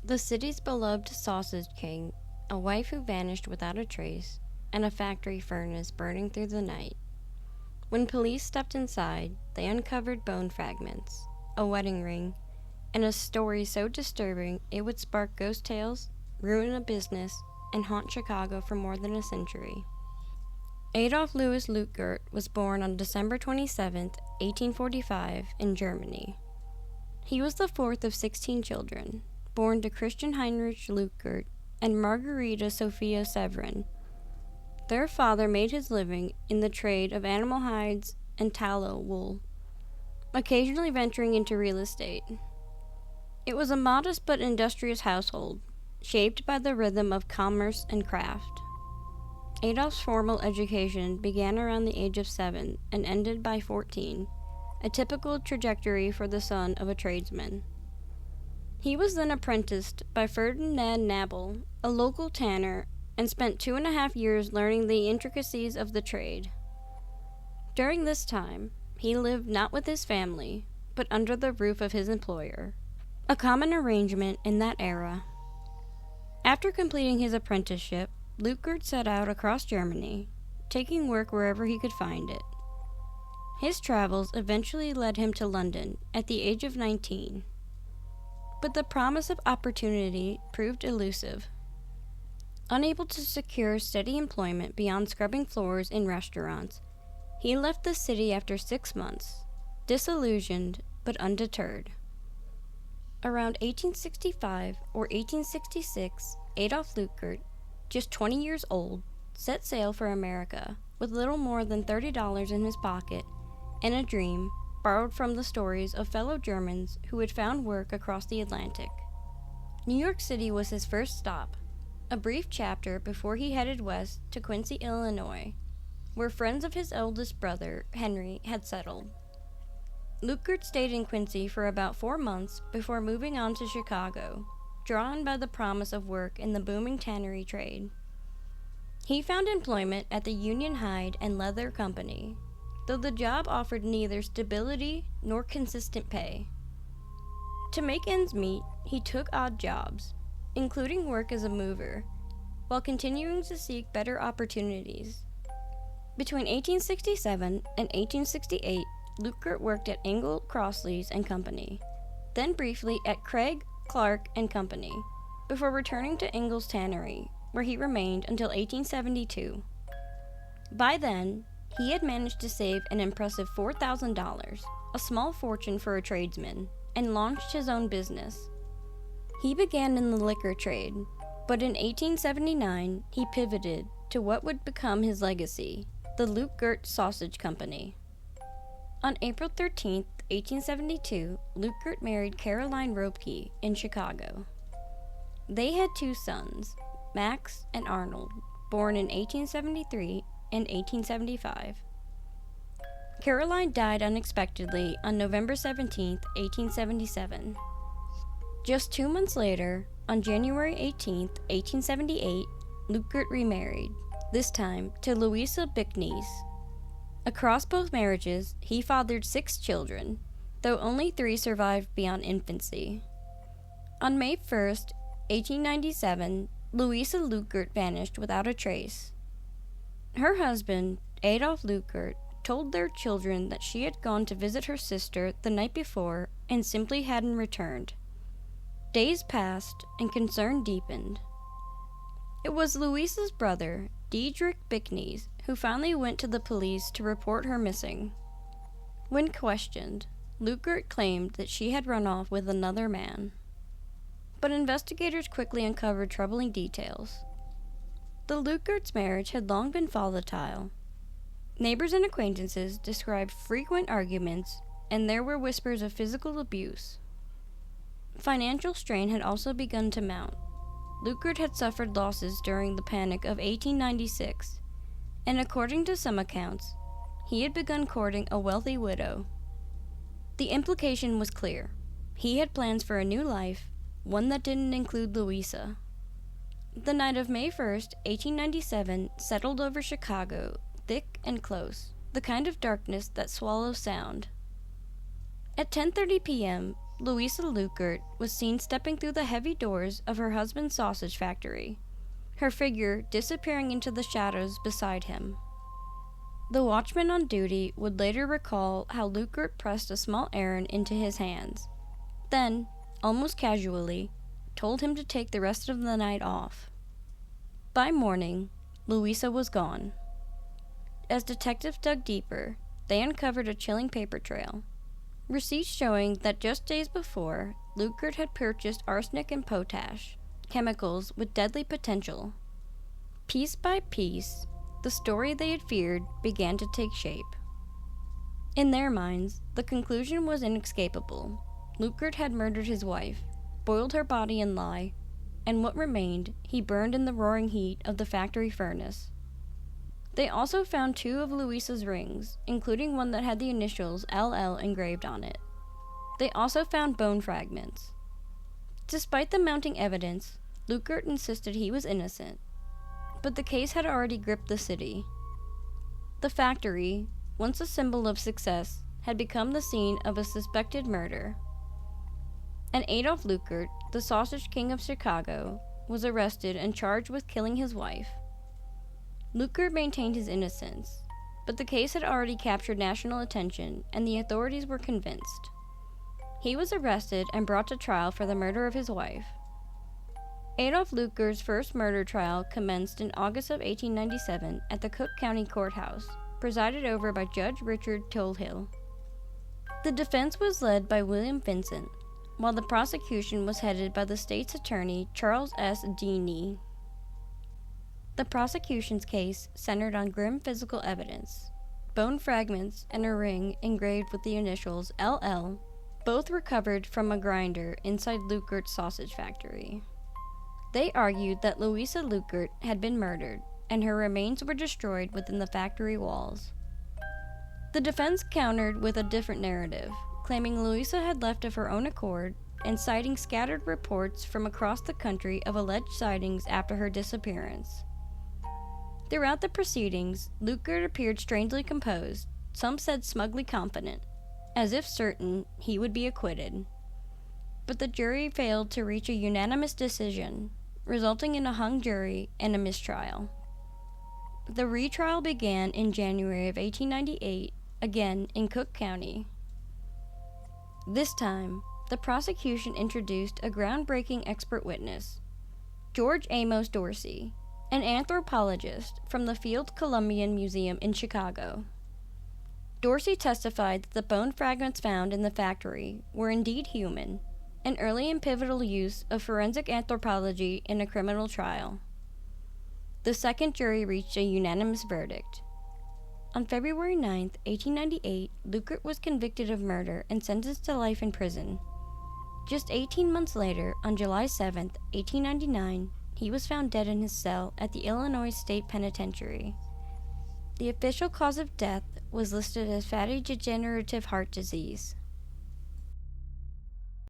The city's beloved sausage king, a wife who vanished without a trace, and a factory furnace burning through the night. When police stepped inside, they uncovered bone fragments, a wedding ring, and a story so disturbing it would spark ghost tales, ruin a business, and haunt Chicago for more than a century. Adolph Louis Luetgert was born on December 27, 1845, in Germany. He was the fourth of 16 children, born to Christian Heinrich Luetgert and Margarita Sophia Severin. Their father made his living in the trade of animal hides and tallow wool, occasionally venturing into real estate. It was a modest but industrious household, shaped by the rhythm of commerce and craft. Adolph's formal education began around the age of 7 and ended by 14, a typical trajectory for the son of a tradesman. He was then apprenticed by Ferdinand Nabel, a local tanner, and spent 2.5 years learning the intricacies of the trade. During this time, he lived not with his family, but under the roof of his employer, a common arrangement in that era. After completing his apprenticeship, Luetgert set out across Germany, taking work wherever he could find it. His travels eventually led him to London at the age of 19. But the promise of opportunity proved elusive. Unable to secure steady employment beyond scrubbing floors in restaurants, he left the city after 6 months, disillusioned but undeterred. Around 1865 or 1866, Adolph Luetgert, just 20 years old, set sail for America with little more than $30 in his pocket and a dream borrowed from the stories of fellow Germans who had found work across the Atlantic. New York City was his first stop, a brief chapter before he headed west to Quincy, Illinois, where friends of his eldest brother, Henry, had settled. Luetgert stayed in Quincy for about 4 months before moving on to Chicago, drawn by the promise of work in the booming tannery trade. He found employment at the Union Hide and Leather Company, though the job offered neither stability nor consistent pay. To make ends meet, he took odd jobs, including work as a mover, while continuing to seek better opportunities. Between 1867 and 1868, Luetgert worked at Ingle, Crossley's and Company, then briefly at Craig, Clark and Company, before returning to Ingle's tannery, where he remained until 1872. By then, he had managed to save an impressive $4,000, a small fortune for a tradesman, and launched his own business. He began in the liquor trade, but in 1879 he pivoted to what would become his legacy, the Luetgert Sausage Company. On April 13, 1872, Luetgert married Caroline Ropke in Chicago. They had 2 sons, Max and Arnold, born in 1873 and 1875. Caroline died unexpectedly on November 17, 1877. Just 2 months later, on January 18, 1878, Luetgert remarried, this time to Louisa Bicknese. Across both marriages, he fathered 6 children, though only 3 survived beyond infancy. On May 1, 1897, Louisa Luetgert vanished without a trace. Her husband, Adolph Luetgert, told their children that she had gone to visit her sister the night before and simply hadn't returned. Days passed, and concern deepened. It was Louisa's brother, Diedrich Bicknese, who finally went to the police to report her missing. When questioned, Luetgert claimed that she had run off with another man. But investigators quickly uncovered troubling details. The Luetgerts' marriage had long been volatile. Neighbors and acquaintances described frequent arguments, and there were whispers of physical abuse. Financial strain had also begun to mount. Luetgert had suffered losses during the Panic of 1896, and according to some accounts, he had begun courting a wealthy widow. The implication was clear. He had plans for a new life, one that didn't include Louisa. The night of May 1st, 1897, settled over Chicago, thick and close, the kind of darkness that swallows sound. At 10:30 p.m., Louisa Luetgert was seen stepping through the heavy doors of her husband's sausage factory, her figure disappearing into the shadows beside him. The watchman on duty would later recall how Luetgert pressed a small errand into his hands, then, almost casually, told him to take the rest of the night off. By morning, Louisa was gone. As detectives dug deeper, they uncovered a chilling paper trail. Receipts showing that just days before, Luetgert had purchased arsenic and potash, chemicals with deadly potential. Piece by piece, the story they had feared began to take shape. In their minds, the conclusion was inescapable. Luetgert had murdered his wife, boiled her body in lye, and what remained he burned in the roaring heat of the factory furnace. They also found 2 of Louisa's rings, including one that had the initials LL engraved on it. They also found bone fragments. Despite the mounting evidence, Luetgert insisted he was innocent, but the case had already gripped the city. The factory, once a symbol of success, had become the scene of a suspected murder. And Adolph Luetgert, the Sausage King of Chicago, was arrested and charged with killing his wife. Luetgert maintained his innocence, but the case had already captured national attention, and the authorities were convinced. He was arrested and brought to trial for the murder of his wife. Adolph Luetgert's first murder trial commenced in August of 1897 at the Cook County Courthouse, presided over by Judge Richard Tolehill. The defense was led by William Vincent, while the prosecution was headed by the state's attorney Charles S. Deeney. The prosecution's case centered on grim physical evidence, bone fragments and a ring engraved with the initials LL, both recovered from a grinder inside Luetgert's sausage factory. They argued that Louisa Luetgert had been murdered, and her remains were destroyed within the factory walls. The defense countered with a different narrative, claiming Louisa had left of her own accord and citing scattered reports from across the country of alleged sightings after her disappearance. Throughout the proceedings, Luetgert appeared strangely composed, some said smugly confident, as if certain he would be acquitted. But the jury failed to reach a unanimous decision, resulting in a hung jury and a mistrial. The retrial began in January of 1898, again in Cook County. This time, the prosecution introduced a groundbreaking expert witness, George Amos Dorsey, an anthropologist from the Field Columbian Museum in Chicago. Dorsey testified that the bone fragments found in the factory were indeed human, an early and pivotal use of forensic anthropology in a criminal trial. The second jury reached a unanimous verdict. On February 9, 1898, Luetgert was convicted of murder and sentenced to life in prison. Just 18 months later, on July 7, 1899, he was found dead in his cell at the Illinois State Penitentiary. The official cause of death was listed as fatty degenerative heart disease.